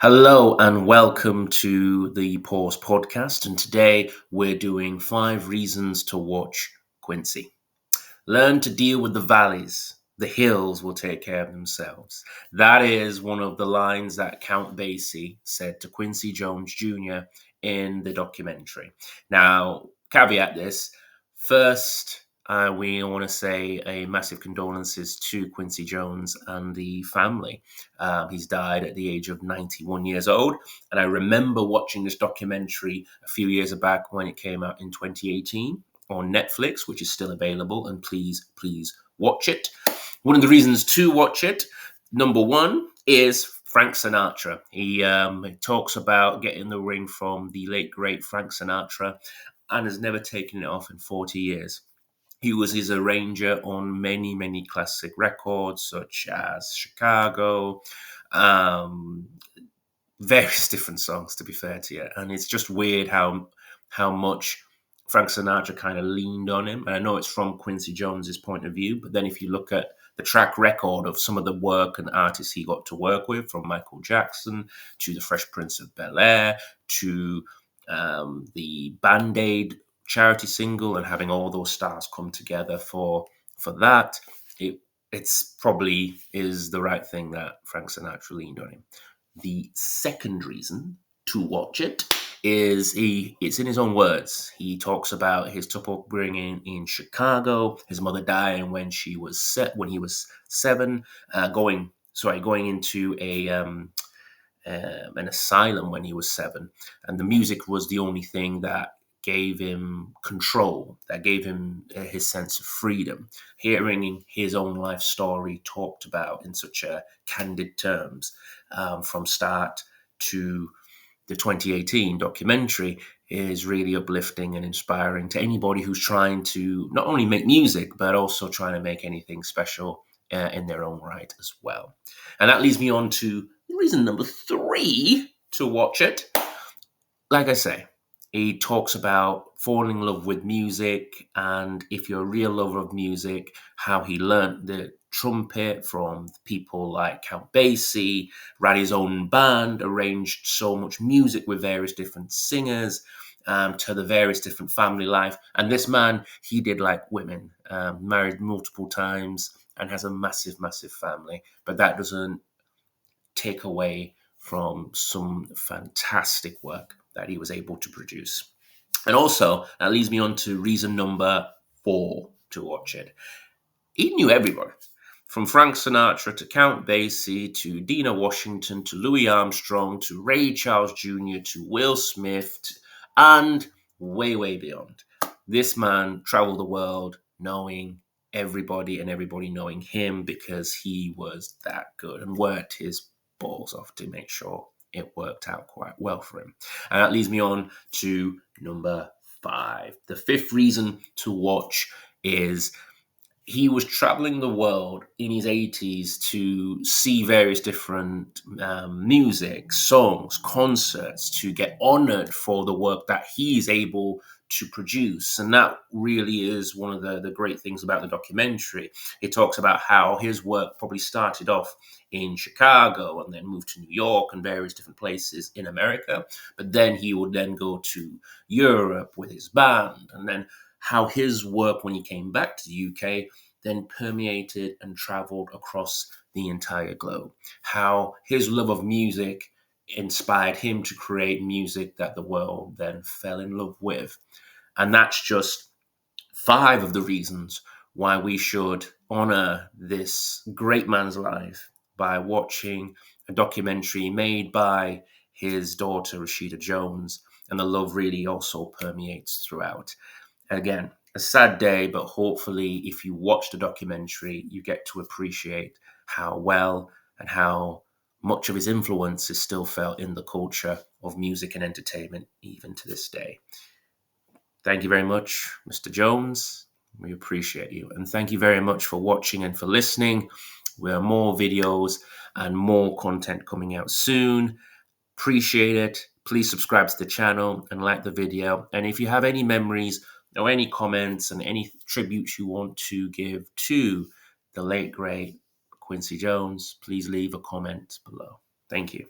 Hello and welcome to the Pause podcast. And today we're doing 5 reasons to watch Quincy. Learn to deal with the valleys. The hills will take care of themselves. That is one of the lines that Count Basie said to Quincy Jones Jr. in the documentary. Now, caveat this first. We want to say a massive condolences to Quincy Jones and the family. He's died at the age of 91 years old. And I remember watching this documentary a few years back when it came out in 2018 on Netflix, which is still available. And please watch it. One of the reasons to watch it, number one, is Frank Sinatra. He talks about getting the ring from the late, great Frank Sinatra and has never taken it off in 40 years. He was his arranger on many classic records, such as Chicago, um, various different songs, to be fair to you. And it's just weird how much Frank Sinatra kind of leaned on him. And I know it's from Quincy Jones's point of view, but then if you look at the track record of some of the work and artists he got to work with, from Michael Jackson to the Fresh Prince of Bel-Air to the Band-Aid charity single, and having all those stars come together for that, it's probably is the right thing that Frank Sinatra leaned on him. The second reason to watch it is it's in his own words. He talks about his tough upbringing in Chicago, his mother dying when he was 7, going into an asylum when he was 7, and the music was the only thing that gave him control, that gave him his sense of freedom. Hearing his own life story talked about in such a candid terms, from start to the 2018 documentary, is really uplifting and inspiring to anybody who's trying to not only make music, but also trying to make anything special in their own right as well. And that leads me on to reason number 3 to watch it. Like I say, he talks about falling in love with music, and if you're a real lover of music, how he learnt the trumpet from people like Count Basie, ran his own band, arranged so much music with various different singers, to the various different family life. And this man, he did like women, married multiple times, and has a massive family. But that doesn't take away from some fantastic work that he was able to produce. And also, that leads me on to reason number 4 to watch it. He knew everybody, from Frank Sinatra to Count Basie to Dina Washington to Louis Armstrong to Ray Charles Jr. to Will Smith, and way beyond. This man traveled the world knowing everybody and everybody knowing him, because he was that good and worked his balls off to make sure it worked out quite well for him. And that leads me on to number 5. The 5th reason to watch is he was traveling the world in his 80s to see various different music, songs, concerts, to get honored for the work that he's able to produce. And that really is one of the great things about the documentary. It talks about how his work probably started off in Chicago and then moved to New York and various different places in America. But then he would then go to Europe with his band, and then how his work when he came back to the UK then permeated and traveled across the entire globe. How his love of music inspired him to create music that the world then fell in love with. And that's just 5 of the reasons why we should honor this great man's life by watching a documentary made by his daughter, Rashida Jones, and the love really also permeates throughout. Again, a sad day, but hopefully if you watch the documentary, you get to appreciate how well and how much of his influence is still felt in the culture of music and entertainment, even to this day. Thank you very much, Mr. Jones. We appreciate you. And thank you very much for watching and for listening. There are more videos and more content coming out soon. Appreciate it. Please subscribe to the channel and like the video. And if you have any memories or any comments and any tributes you want to give to the late, great Quincy Jones, please leave a comment below. Thank you.